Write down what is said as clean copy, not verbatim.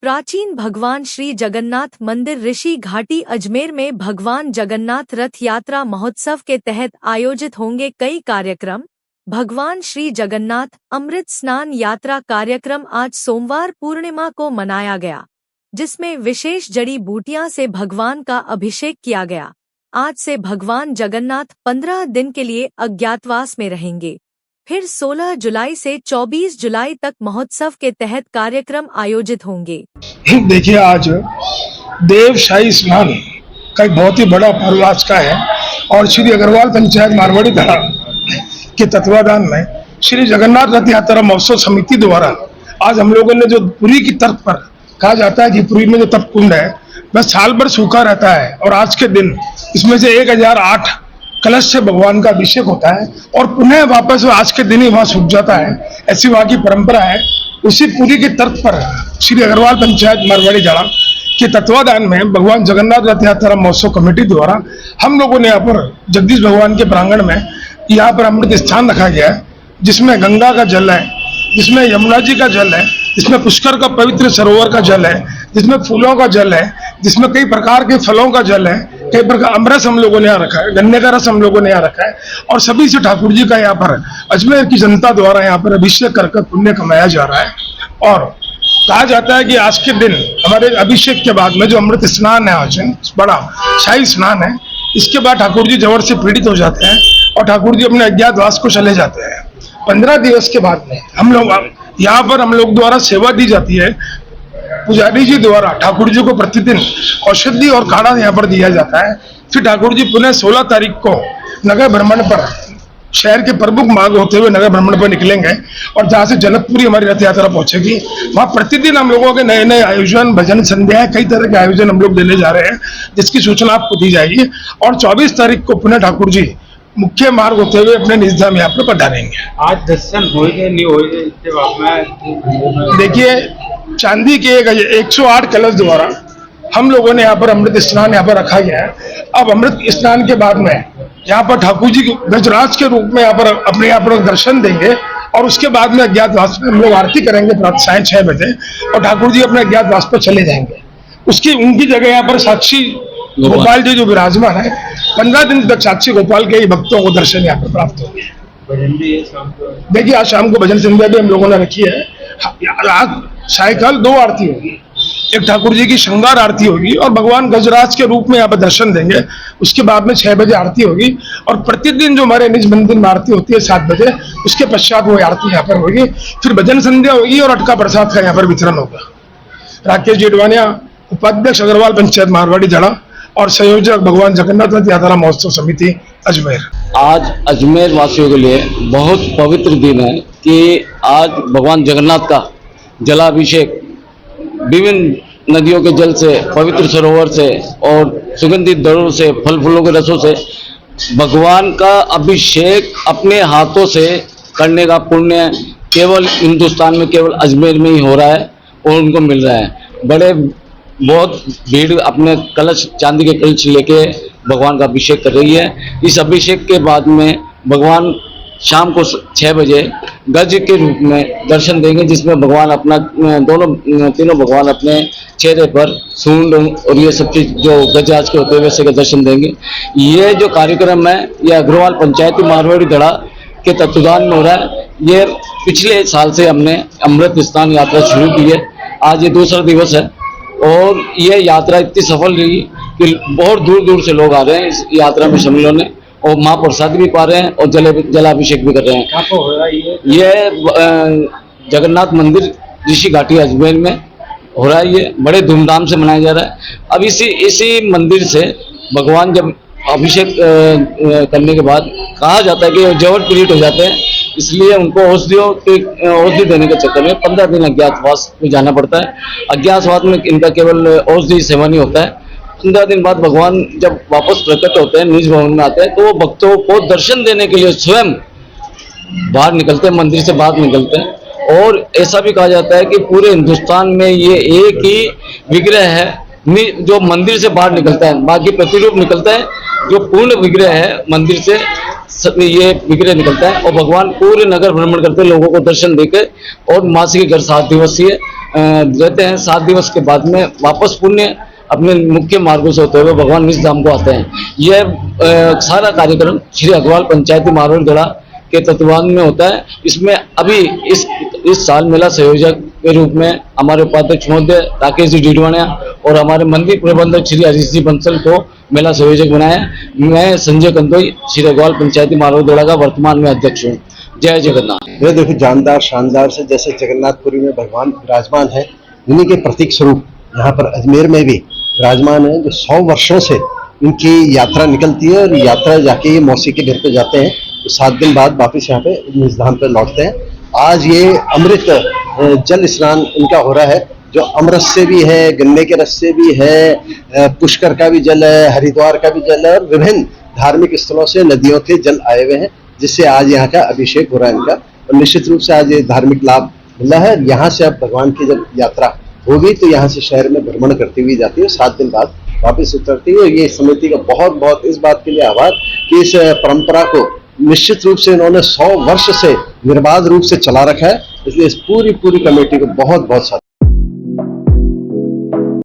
प्राचीन भगवान श्री जगन्नाथ मंदिर ऋषि घाटी अजमेर में भगवान जगन्नाथ रथ यात्रा महोत्सव के तहत आयोजित होंगे कई कार्यक्रम। भगवान श्री जगन्नाथ अमृत स्नान यात्रा कार्यक्रम आज सोमवार पूर्णिमा को मनाया गया, जिसमें विशेष जड़ी बूटियां से भगवान का अभिषेक किया गया। आज से भगवान जगन्नाथ 15 दिन के लिए अज्ञातवास में रहेंगे। फिर 16 जुलाई से 24 जुलाई तक महोत्सव के तहत कार्यक्रम आयोजित होंगे। देखिए, आज देवशाही स्नान का एक बहुत ही बड़ा पर्व आज का है और श्री अग्रवाल पंचायत मारवाड़ी धड़ा के तत्वाधान में श्री जगन्नाथ रथ यात्रा महोत्सव समिति द्वारा आज हम लोगों ने जो पुरी की तर्क पर कहा जाता है कि पुरी में जो तप कुंड है वह साल भर सूखा रहता है और आज के दिन इसमें से 1008 कलश से भगवान का अभिषेक होता है और पुनः वापस आज के दिन ही वहां सूख जाता है। ऐसी वहां की परंपरा है। उसी पुरी के तर्क पर श्री अग्रवाल पंचायत मारवाड़ी जड़ा के तत्वाधान में भगवान जगन्नाथ रथ यात्रा महोत्सव कमेटी द्वारा हम लोगों ने यहाँ पर जगदीश भगवान के प्रांगण में यहाँ पर अमृत स्थान रखा गया है, जिसमें गंगा का जल है, जिसमें यमुना जी का जल है, जिसमें पुष्कर का पवित्र सरोवर का जल है, जिसमें फूलों का जल है, जिसमें कई प्रकार के फलों का जल है, कई प्रकार अमरस हम लोगों ने यहाँ रखा है, गन्ने का रस हम लोगों ने यहाँ रखा है और सभी से ठाकुर जी का यहाँ पर अजमेर की जनता द्वारा यहाँ पर अभिषेक कर पुण्य कमाया जा रहा है। और कहा जाता है कि आज के दिन हमारे अभिषेक के बाद में जो अमृत स्नान है, आज बड़ा शाही स्नान है, इसके बाद ठाकुर जी जवर से पीड़ित हो जाते हैं और ठाकुर जी अपने अज्ञातवास को चले जाते हैं। 15 दिवस के बाद में हम लोग यहाँ पर हम लोग द्वारा सेवा दी जाती है। पुजारी जी द्वारा ठाकुर जी को प्रतिदिन औषधि और काढ़ा यहाँ पर दिया जाता है। फिर ठाकुर जी पुनः 16 तारीख को नगर भ्रमण पर शहर के प्रमुख मार्ग होते हुए नगर भ्रमण पर निकलेंगे और जहाँ से जनकपुरी हमारी रथ यात्रा पहुंचेगी, वहाँ प्रतिदिन हम लोगों के नए नए आयोजन, भजन संध्या, कई तरह के आयोजन हम लोग देने जा रहे हैं, जिसकी सूचना आपको दी जाएगी। और 24 तारीख को पुनः ठाकुर जी मुख्य मार्ग होते हुए अपने निज धाम यहाँ पर पधारेंगे। आज दर्शन होंगे नहीं होंगे इसके बाद में देखिए, चांदी के 108 कलश द्वारा हम लोगों ने यहाँ पर अमृत स्नान यहाँ पर रखा गया है। अब अमृत स्नान के बाद में यहाँ पर ठाकुर जी गजराज के रूप में यहाँ पर अपने यहाँ पर दर्शन देंगे और उसके बाद में अज्ञातवास में हम लोग आरती करेंगे प्रातः साढ़े 6 बजे और ठाकुर जी अपने अज्ञातवास पर चले जाएंगे। उनकी जगह यहाँ पर साक्षी गोपाल जी जो विराजमान है, 15 दिन तक साक्षी गोपाल के ही भक्तों को दर्शन यहाँ पर प्राप्त होंगे। देखिए, आज शाम को भजन संध्या भी हम लोगों ने रखी है। आज सायकाल 2 आरती होगी, एक ठाकुर जी की श्रृंगार आरती होगी और भगवान गजराज के रूप में यहाँ पर दर्शन देंगे। उसके बाद में 6 बजे आरती होगी और प्रतिदिन जो हमारे निज मंदिर में आरती होती है 7 बजे, उसके पश्चात वो आरती यहाँ पर होगी। फिर भजन संध्या होगी और अटका प्रसाद का यहाँ पर वितरण होगा। राकेश जेठवानिया, उपाध्यक्ष अग्रवाल पंचायत मारवाड़ी जड़ा और संयोजक भगवान जगन्नाथ रथ यात्रा महोत्सव समिति अजमेर। आज अजमेर वासियों के लिए बहुत पवित्र दिन है कि आज भगवान जगन्नाथ का जलाभिषेक विभिन्न नदियों के जल से, पवित्र सरोवर से और सुगंधित दरों से, फल फूलों के रसों से भगवान का अभिषेक अपने हाथों से करने का पुण्य केवल हिंदुस्तान में, केवल अजमेर में ही हो रहा है और उनको मिल रहा है। बहुत भीड़ अपने कलश, चांदी के कलश लेके भगवान का अभिषेक कर रही है। इस अभिषेक के बाद में भगवान शाम को 6 बजे गज के रूप में दर्शन देंगे, जिसमें भगवान अपना तीनों भगवान अपने चेहरे पर सूंड और ये सब चीज जो गजराज के होते हैं वैसे के दर्शन देंगे। ये जो कार्यक्रम है ये अग्रवाल पंचायती मारवाड़ी धड़ा के तत्वाधान में हो रहा है। ये पिछले साल से हमने अमृत स्नान यात्रा शुरू की है। आज ये दूसरा दिवस है और ये यात्रा इतनी सफल रही कि बहुत दूर दूर से लोग आ रहे हैं इस यात्रा में शामिल होने और महाप्रसाद भी पा रहे हैं और जलाभिषेक भी कर रहे हैं। ये जगन्नाथ मंदिर ऋषि घाटी अजमेर में हो रहा है। ये बड़े धूमधाम से मनाया जा रहा है। अब इसी मंदिर से भगवान जब अभिषेक करने के बाद कहा जाता है कि जवर पीड़ित हो जाते हैं, इसलिए उनको औषधि देने के चक्कर में 15 दिन अज्ञातवास में जाना पड़ता है। अज्ञातवास में इनका केवल औषधि सेवन ही होता है। 15 दिन बाद भगवान जब वापस प्रकट होते हैं, निज भवन में आते हैं, तो वो भक्तों को दर्शन देने के लिए स्वयं बाहर निकलते हैं, मंदिर से बाहर निकलते हैं। और ऐसा भी कहा जाता है कि पूरे हिंदुस्तान में ये एक ही विग्रह है जो मंदिर से बाहर निकलता है। बाकी प्रतिरूप निकलता है, जो पूर्ण विग्रह है मंदिर से ये विग्रह निकलता है और भगवान पूरे नगर भ्रमण करते लोगों को दर्शन देकर। और मासिक घर 7 दिवसीय रहते हैं। 7 दिवस के बाद में वापस पुण्य अपने मुख्य मार्गों से होते हुए भगवान निज धाम को आते हैं। यह सारा कार्यक्रम श्री अग्रवाल पंचायती मारवाड़ी दड़ा के तत्वावधान में होता है। इसमें अभी इस साल मेला संयोजक के रूप में हमारे उपाध्यक्ष महोदय राकेश जी डीडवाणिया और हमारे मंदिर प्रबंधक श्री हरीश जी बंसल को मेला संयोजक बनाया। मैं संजय कंदोई श्री अग्रवाल पंचायती मारवाड़ी दड़ा का वर्तमान में अध्यक्ष हूँ। जय जगन्नाथ। ये देखो जानदार शानदार से जैसे जगन्नाथपुरी में भगवान विराजमान है, उन्हीं के प्रतीक स्वरूप यहाँ पर अजमेर में भी विराजमान है, जो 100 वर्षों से इनकी यात्रा निकलती है और यात्रा जाके ये मौसी के घर पे जाते हैं, तो 7 दिन बाद वापस यहाँ पे निज धाम पे लौटते हैं। आज ये अमृत जल स्नान इनका हो रहा है, जो अमृत से भी है, गन्ने के रस से भी है, पुष्कर का भी जल है, हरिद्वार का भी जल है और विभिन्न धार्मिक स्थलों से नदियों के जल आए हुए हैं, जिससे आज यहाँ का अभिषेक हो रहा है इनका। और निश्चित रूप से आज ये धार्मिक लाभ मिला है। यहाँ से अब भगवान की जब यात्रा होगी तो यहाँ से शहर में भ्रमण करती हुई जाती है, 7 दिन बाद वापस उतरती है। ये समिति का बहुत बहुत इस बात के लिए आभार कि इस परंपरा को निश्चित रूप से इन्होंने 100 वर्ष से निर्बाध रूप से चला रखा है, इसलिए इस पूरी कमेटी को बहुत बहुत